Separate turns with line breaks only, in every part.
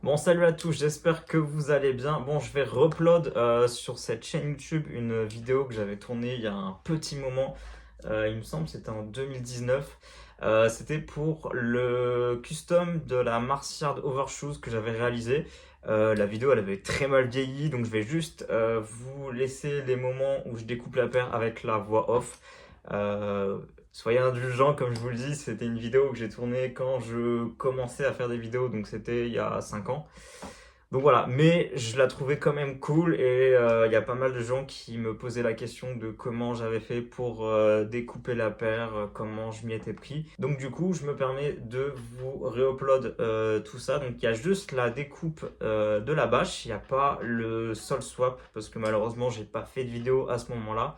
Bon, salut à tous, j'espère que vous allez bien. Bon, je vais re-upload sur cette chaîne YouTube une vidéo que j'avais tournée il y a un petit moment. Il me semble que c'était en 2019. C'était pour le custom de la Martiard Overshoes que j'avais réalisé. La vidéo, elle avait très mal vieilli, donc je vais juste vous laisser les moments où je découpe la paire avec la voix off. Euh, Soyez indulgents, comme je vous le dis, c'était une vidéo que j'ai tournée quand je commençais à faire des vidéos, donc c'était il y a 5 ans. Donc voilà, mais je la trouvais quand même cool et il y a pas mal de gens qui me posaient la question de comment j'avais fait pour découper la paire, comment je m'y étais pris. Donc du coup, je me permets de vous réupload tout ça. Donc il y a juste la découpe de la bâche, il n'y a pas le sol swap parce que malheureusement, j'ai pas fait de vidéo à ce moment-là.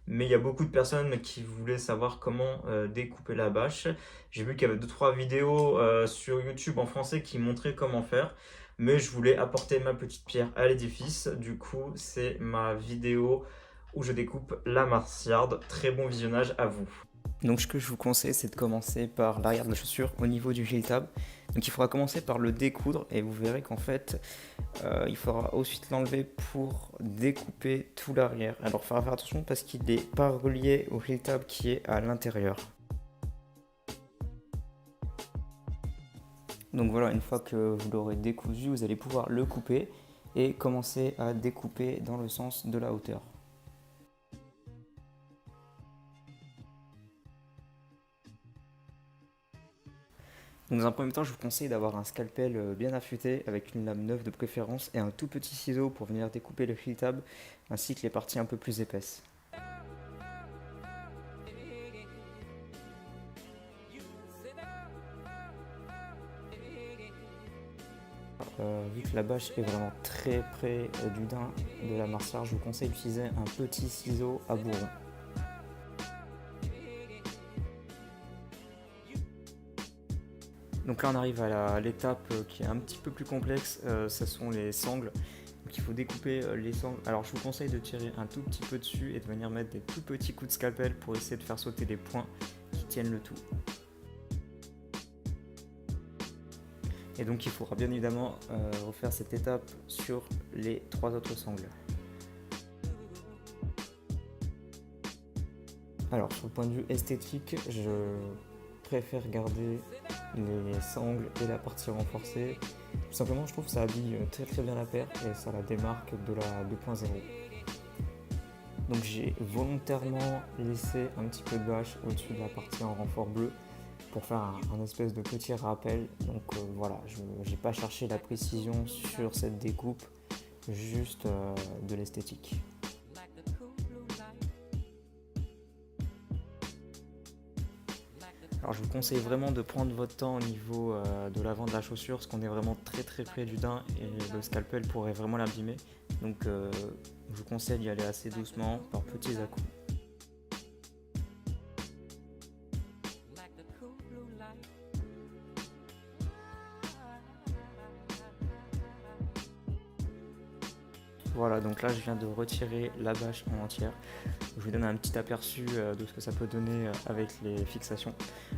Mais il y a beaucoup de personnes qui voulaient savoir comment découper la bâche. J'ai vu qu'il y avait 2-3 vidéos sur YouTube en français qui montraient comment faire. Mais je voulais apporter ma petite pierre à l'édifice. Du coup, c'est ma vidéo où je découpe la Martiard. Très bon visionnage à vous.
Donc ce que je vous conseille, c'est de commencer par l'arrière de la chaussure au niveau du heel tab. Donc il faudra commencer par le découdre et vous verrez qu'en fait il faudra ensuite l'enlever pour découper tout l'arrière. Alors il faudra faire attention parce qu'il n'est pas relié au heel tab qui est à l'intérieur. Donc voilà, une fois que vous l'aurez décousu, vous allez pouvoir le couper et commencer à découper dans le sens de la hauteur. Donc dans un premier temps, je vous conseille d'avoir un scalpel bien affûté avec une lame neuve de préférence et un tout petit ciseau pour venir découper le heel tab ainsi que les parties un peu plus épaisses. Vu que la bâche est vraiment très près du daim de la Martiard, je vous conseille d'utiliser un petit ciseau à bourron. Donc là on arrive à l'étape qui est un petit peu plus complexe, ce sont les sangles. Donc il faut découper les sangles. Alors je vous conseille de tirer un tout petit peu dessus et de venir mettre des tout petits coups de scalpel pour essayer de faire sauter les points qui tiennent le tout. Et donc il faudra bien évidemment refaire cette étape sur les 3 autres sangles. Alors sur le point de vue esthétique, je préfère garder les sangles et la partie renforcée. Tout simplement, je trouve que ça habille très très bien la paire et ça la démarque de la 2.0. Donc j'ai volontairement laissé un petit peu de bâche au-dessus de la partie en renfort bleu pour faire un espèce de petit rappel. Donc voilà, je n'ai pas cherché la précision sur cette découpe, juste de l'esthétique. Alors je vous conseille vraiment de prendre votre temps au niveau de l'avant de la chaussure parce qu'on est vraiment très très près du daim et le scalpel pourrait vraiment l'abîmer. Donc je vous conseille d'y aller assez doucement par petits à-coups. Voilà, donc là je viens de retirer la bâche en entière. Je vous donne un petit aperçu de ce que ça peut donner avec les fixations.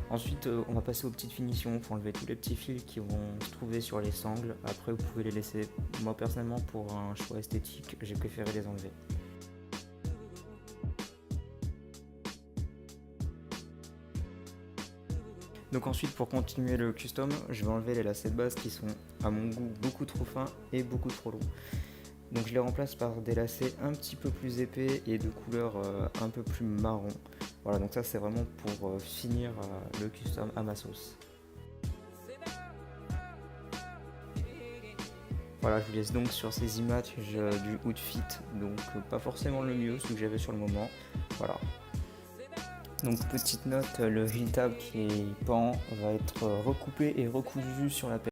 Ensuite, on va passer aux petites finitions. Il faut enlever tous les petits fils qui vont se trouver sur les sangles. Après, vous pouvez les laisser. Moi, personnellement, pour un choix esthétique, j'ai préféré les enlever. Donc ensuite, pour continuer le custom, je vais enlever les lacets de base qui sont, à mon goût, beaucoup trop fins et beaucoup trop longs. Donc je les remplace par des lacets un petit peu plus épais et de couleur un peu plus marron. Voilà, donc ça c'est vraiment pour finir le custom à ma sauce. Voilà, je vous laisse donc sur ces images du outfit, donc pas forcément le mieux, ce que j'avais sur le moment. Voilà. Donc petite note, le heel tab qui est pend va être recoupé et recousu sur la paire.